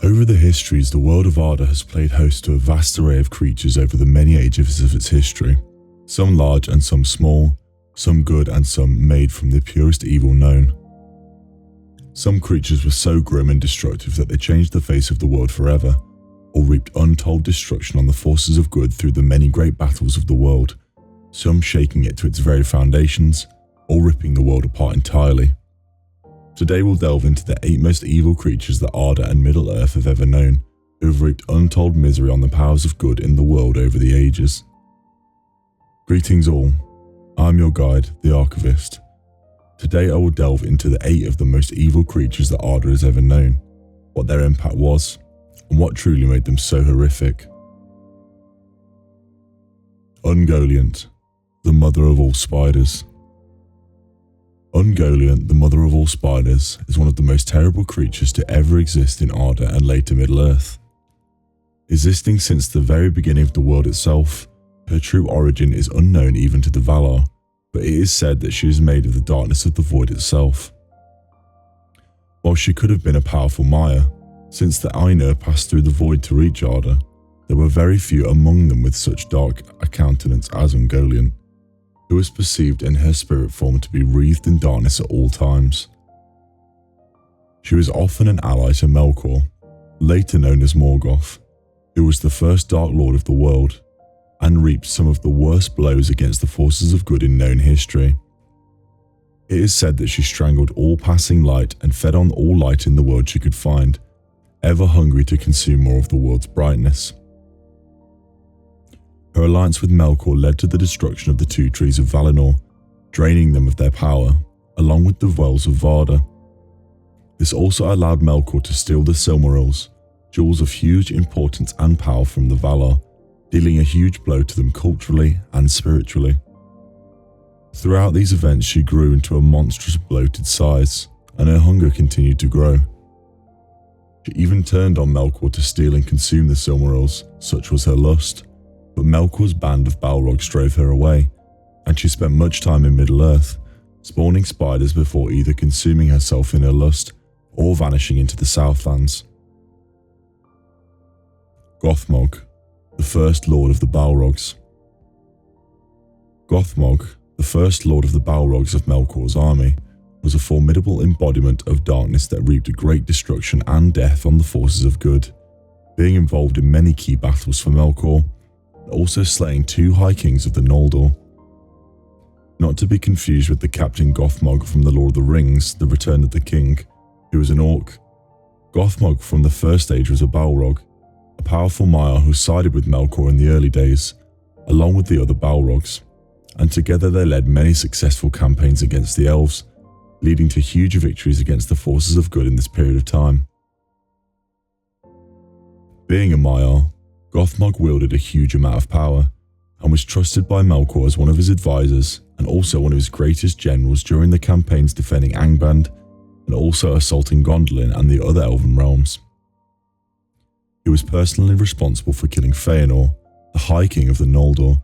Over the histories, the world of Arda has played host to a vast array of creatures over the many ages of its history, some large and some small, some good and some made from the purest evil known. Some creatures were so grim and destructive that they changed the face of the world forever, or reaped untold destruction on the forces of good through the many great battles of the world, some shaking it to its very foundations, or ripping the world apart entirely. Today we'll delve into the 8 most evil creatures that Arda and Middle Earth have ever known, who have reaped untold misery on the powers of good in the world over the ages. Greetings all, I'm your guide, the Archivist. Today I will delve into the 8 of the most evil creatures that Arda has ever known, what their impact was, and what truly made them so horrific. Ungoliant, the mother of all spiders. Ungoliant, the mother of all spiders, is one of the most terrible creatures to ever exist in Arda and later Middle Earth. Existing since the very beginning of the world itself, her true origin is unknown even to the Valar, but it is said that she is made of the darkness of the void itself. While she could have been a powerful Maya, since the Ainur passed through the void to reach Arda, there were very few among them with such dark a countenance as Ungoliant, who was perceived in her spirit form to be wreathed in darkness at all times. She was often an ally to Melkor, later known as Morgoth, who was the first Dark Lord of the world, and reaped some of the worst blows against the forces of good in known history. It is said that she strangled all passing light and fed on all light in the world she could find, ever hungry to consume more of the world's brightness. Her alliance with Melkor led to the destruction of the 2 trees of Valinor, draining them of their power, along with the wells of Varda. This also allowed Melkor to steal the Silmarils, jewels of huge importance and power from the Valar, dealing a huge blow to them culturally and spiritually. Throughout these events she grew into a monstrous bloated size, and her hunger continued to grow. She even turned on Melkor to steal and consume the Silmarils, such was her lust. But Melkor's band of Balrogs drove her away, and she spent much time in Middle Earth, spawning spiders before either consuming herself in her lust or vanishing into the Southlands. Gothmog, the first lord of the Balrogs. Gothmog, the first lord of the Balrogs of Melkor's army, was a formidable embodiment of darkness that reaped great destruction and death on the forces of good, being involved in many key battles for Melkor, also slaying 2 High Kings of the Noldor. Not to be confused with the Captain Gothmog from The Lord of the Rings, The Return of the King, who was an orc. Gothmog from the First Age was a Balrog, a powerful Maiar who sided with Melkor in the early days, along with the other Balrogs, and together they led many successful campaigns against the elves, leading to huge victories against the forces of good in this period of time. Being a Maiar, Gothmog wielded a huge amount of power, and was trusted by Melkor as one of his advisors and also one of his greatest generals during the campaigns defending Angband and also assaulting Gondolin and the other elven realms. He was personally responsible for killing Feanor, the High King of the Noldor,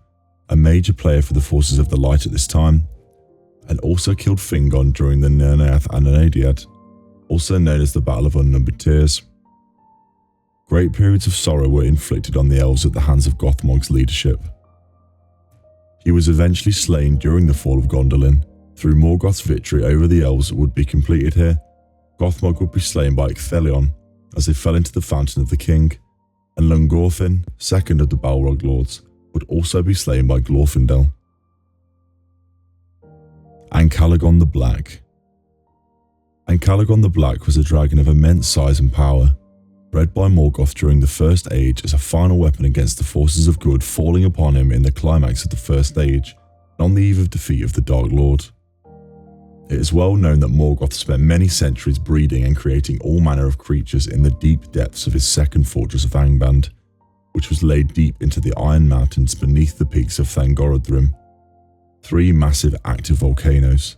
a major player for the forces of the light at this time, and also killed Fingon during the Nernath and Anadiad, also known as the Battle of Unnumbered Tears. Great periods of sorrow were inflicted on the elves at the hands of Gothmog's leadership. He was eventually slain during the fall of Gondolin. Through Morgoth's victory over the elves that would be completed here, Gothmog would be slain by Icthelion as they fell into the Fountain of the King, and Lungorfin, second of the Balrog lords, would also be slain by Glorfindel. Ancalagon the Black. Ancalagon the Black was a dragon of immense size and power, bred by Morgoth during the First Age as a final weapon against the forces of good falling upon him in the climax of the First Age and on the eve of defeat of the Dark Lord. It is well known that Morgoth spent many centuries breeding and creating all manner of creatures in the deep depths of his second fortress of Angband, which was laid deep into the Iron Mountains beneath the peaks of Thangorodrim, 3 massive active volcanoes.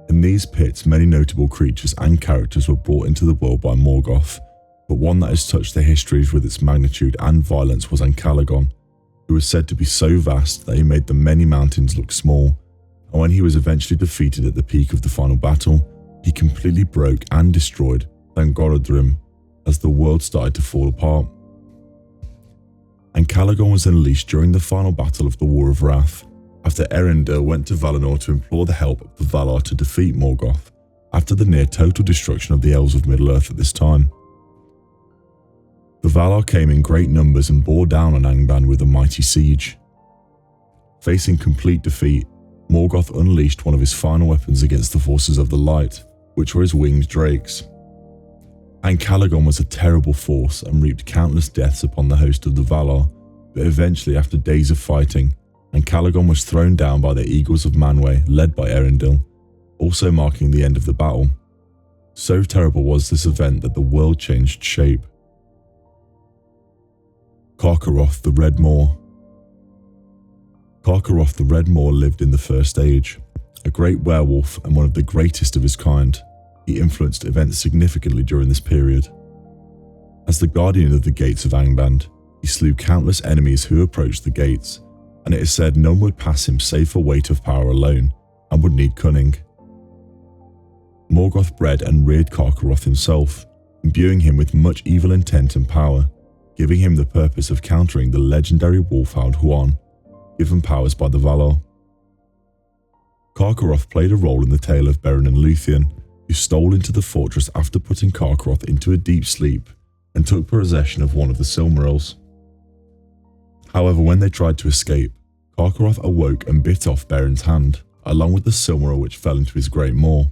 In these pits many notable creatures and characters were brought into the world by Morgoth, but one that has touched the histories with its magnitude and violence was Ancalagon, who was said to be so vast that he made the many mountains look small, and when he was eventually defeated at the peak of the final battle, he completely broke and destroyed Thangorodrim, as the world started to fall apart. Ancalagon was unleashed during the final battle of the War of Wrath, after Eärendil went to Valinor to implore the help of the Valar to defeat Morgoth, after the near total destruction of the elves of Middle Earth at this time. The Valar came in great numbers and bore down on Angband with a mighty siege. Facing complete defeat, Morgoth unleashed one of his final weapons against the forces of the light, which were his winged drakes. Ancalagon was a terrible force and reaped countless deaths upon the host of the Valar, but eventually, after days of fighting, Ancalagon was thrown down by the Eagles of Manwë led by Eärendil, also marking the end of the battle. So terrible was this event that the world changed shape. Carcharoth the Red Maw. Carcharoth the Red Maw lived in the First Age, a great werewolf and one of the greatest of his kind. He influenced events significantly during this period. As the guardian of the gates of Angband, he slew countless enemies who approached the gates, and it is said none would pass him save for weight of power alone, and would need cunning. Morgoth bred and reared Carcharoth himself, imbuing him with much evil intent and power, giving him the purpose of countering the legendary wolfhound Huan, given powers by the Valar. Carcharoth played a role in the tale of Beren and Luthien, who stole into the fortress after putting Carcharoth into a deep sleep and took possession of one of the Silmarils. However, when they tried to escape, Carcharoth awoke and bit off Beren's hand, along with the Silmaril which fell into his great maw.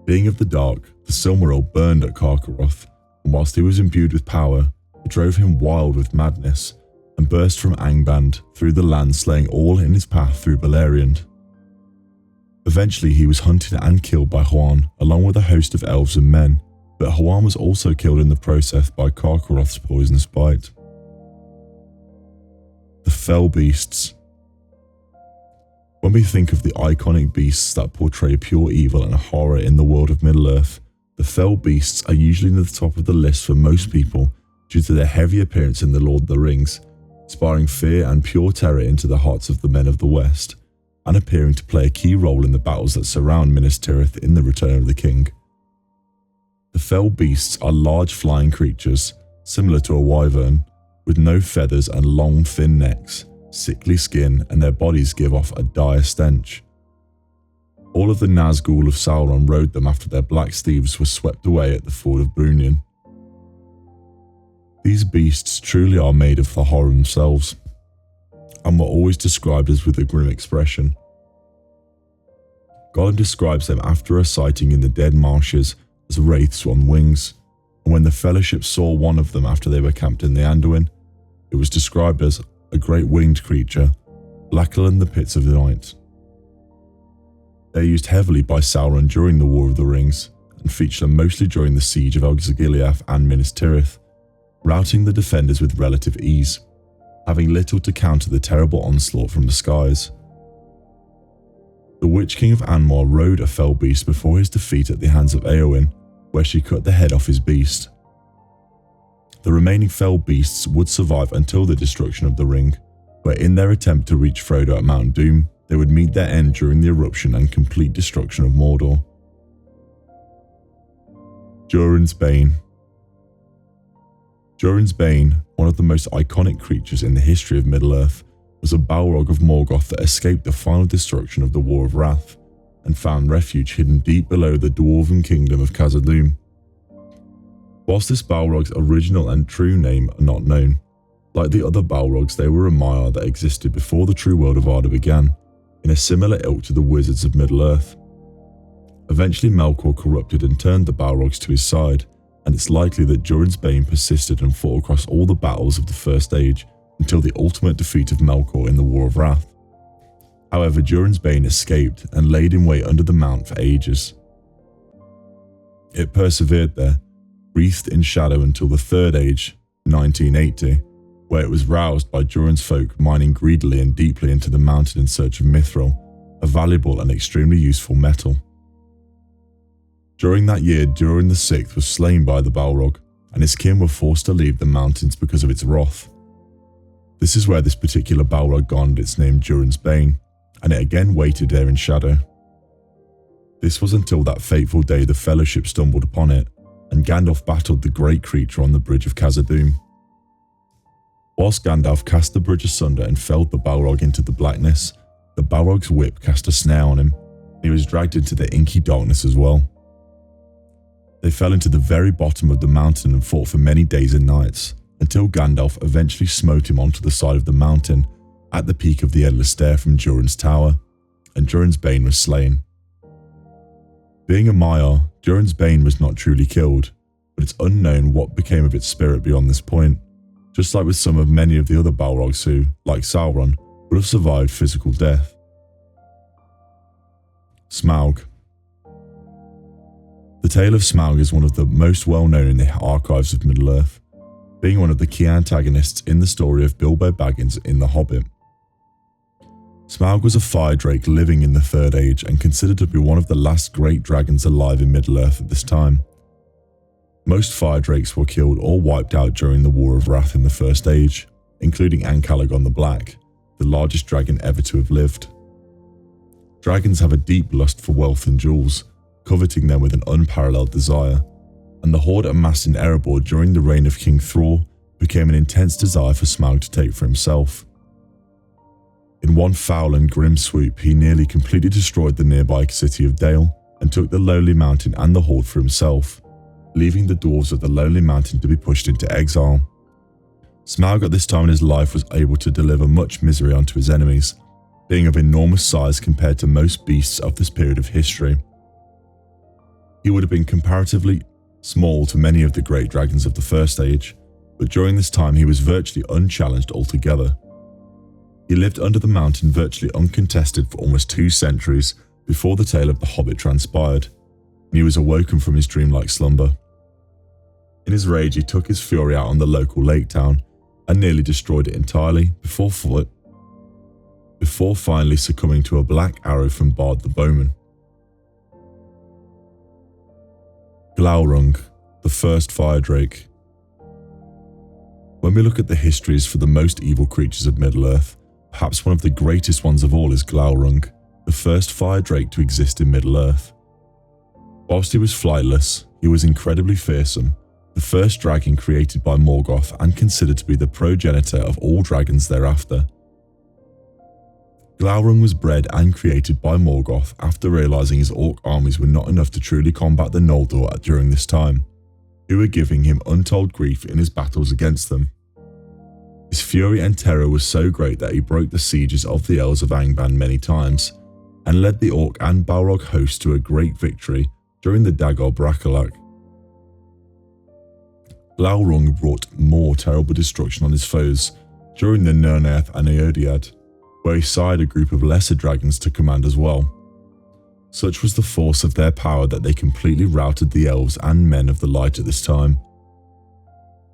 Being of the dark, the Silmaril burned at Carcharoth, and whilst he was imbued with power, it drove him wild with madness, and burst from Angband through the land, slaying all in his path through Beleriand. Eventually he was hunted and killed by Huan, along with a host of elves and men, but Huan was also killed in the process by Carcharoth's poisonous bite. The Fell Beasts. When we think of the iconic beasts that portray pure evil and horror in the world of Middle-earth, the Fell Beasts are usually near the top of the list for most people due to their heavy appearance in The Lord of the Rings, inspiring fear and pure terror into the hearts of the men of the West, and appearing to play a key role in the battles that surround Minas Tirith in The Return of the King. The Fell Beasts are large flying creatures, similar to a wyvern, with no feathers and long thin necks, sickly skin, and their bodies give off a dire stench. All of the Nazgûl of Sauron rode them after their black steeds were swept away at the fall of Brunion. These beasts truly are made of the horror themselves, and were always described as with a grim expression. Gollum describes them after a sighting in the dead marshes as wraiths on wings, and when the Fellowship saw one of them after they were camped in the Anduin, it was described as a great winged creature, blacker than the pits of the night. They are used heavily by Sauron during the War of the Rings, and feature mostly during the siege of Osgiliath and Minas Tirith, routing the defenders with relative ease, having little to counter the terrible onslaught from the skies. The Witch King of Angmar rode a fell beast before his defeat at the hands of Éowyn, where she cut the head off his beast. The remaining fell beasts would survive until the destruction of the ring, where in their attempt to reach Frodo at Mount Doom, they would meet their end during the eruption and complete destruction of Mordor. Durin's Bane. Durin's Bane, one of the most iconic creatures in the history of Middle-earth, was a Balrog of Morgoth that escaped the final destruction of the War of Wrath, and found refuge hidden deep below the dwarven kingdom of Khazad-dûm. Whilst this Balrog's original and true name are not known, like the other Balrogs, they were a Maiar that existed before the true world of Arda began, in a similar ilk to the wizards of Middle-earth. Eventually Melkor corrupted and turned the Balrogs to his side, and it's likely that Durin's Bane persisted and fought across all the battles of the First Age until the ultimate defeat of Melkor in the War of Wrath. However, Durin's Bane escaped and laid in wait under the mount for ages. It persevered there, wreathed in shadow until the Third Age, 1980, where it was roused by Durin's folk mining greedily and deeply into the mountain in search of mithril, a valuable and extremely useful metal. During that year, Durin VI was slain by the Balrog, and his kin were forced to leave the mountains because of its wrath. This is where this particular Balrog garnered its name Durin's Bane, and it again waited there in shadow. This was until that fateful day the Fellowship stumbled upon it, and Gandalf battled the great creature on the bridge of Khazad-dûm. Whilst Gandalf cast the bridge asunder and felled the Balrog into the blackness, the Balrog's whip cast a snare on him. He was dragged into the inky darkness as well. They fell into the very bottom of the mountain and fought for many days and nights, until Gandalf eventually smote him onto the side of the mountain at the peak of the Endless Stair from Durin's tower, and Durin's Bane was slain. Being a Maiar, Durin's Bane was not truly killed, but it's unknown what became of its spirit beyond this point, just like with some of many of the other Balrogs who, like Sauron, would have survived physical death. Smaug. The tale of Smaug is one of the most well known in the archives of Middle Earth, being one of the key antagonists in the story of Bilbo Baggins in The Hobbit. Smaug was a fire drake living in the Third Age and considered to be one of the last great dragons alive in Middle Earth at this time. Most fire drakes were killed or wiped out during the War of Wrath in the First Age, including Ancalagon the Black, the largest dragon ever to have lived. Dragons have a deep lust for wealth and jewels, coveting them with an unparalleled desire, and the hoard amassed in Erebor during the reign of King Thrall became an intense desire for Smaug to take for himself. In one foul and grim swoop, he nearly completely destroyed the nearby city of Dale and took the Lonely Mountain and the hoard for himself, leaving the dwarves of the Lonely Mountain to be pushed into exile. Smaug at this time in his life was able to deliver much misery onto his enemies, being of enormous size compared to most beasts of this period of history. He would have been comparatively small to many of the great dragons of the First Age, but during this time he was virtually unchallenged altogether. He lived under the mountain virtually uncontested for almost 2 centuries before the tale of the Hobbit transpired, and he was awoken from his dreamlike slumber. In his rage, he took his fury out on the local lake town and nearly destroyed it entirely before finally succumbing to a black arrow from Bard the Bowman. Glaurung, the first fire drake. When we look at the histories for the most evil creatures of Middle-earth, perhaps one of the greatest ones of all is Glaurung, the first fire drake to exist in Middle-earth. Whilst he was flightless, he was incredibly fearsome, the first dragon created by Morgoth and considered to be the progenitor of all dragons thereafter. Glaurung was bred and created by Morgoth after realising his orc armies were not enough to truly combat the Noldor during this time, who were giving him untold grief in his battles against them. His fury and terror was so great that he broke the sieges of the Elves of Angband many times, and led the Orc and Balrog hosts to a great victory during the Dagor Bracolach. Glaurung brought more terrible destruction on his foes during the Nirnaeth and Eodiad, where he sired a group of lesser dragons to command as well. Such was the force of their power that they completely routed the elves and men of the light at this time.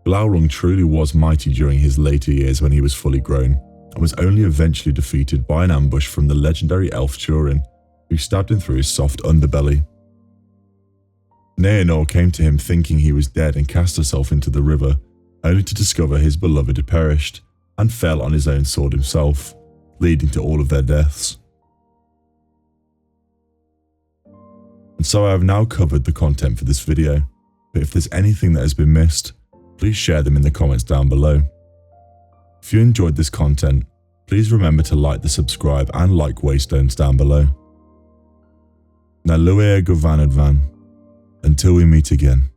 Glaurung truly was mighty during his later years when he was fully grown, and was only eventually defeated by an ambush from the legendary elf Durin, who stabbed him through his soft underbelly. Neanor came to him thinking he was dead and cast herself into the river, only to discover his beloved had perished, and fell on his own sword himself, leading to all of their deaths. And so I have now covered the content for this video, but if there's anything that has been missed, please share them in the comments down below. If you enjoyed this content, please remember to like the subscribe and like waystones down below. Na luae govanadvan. Until we meet again.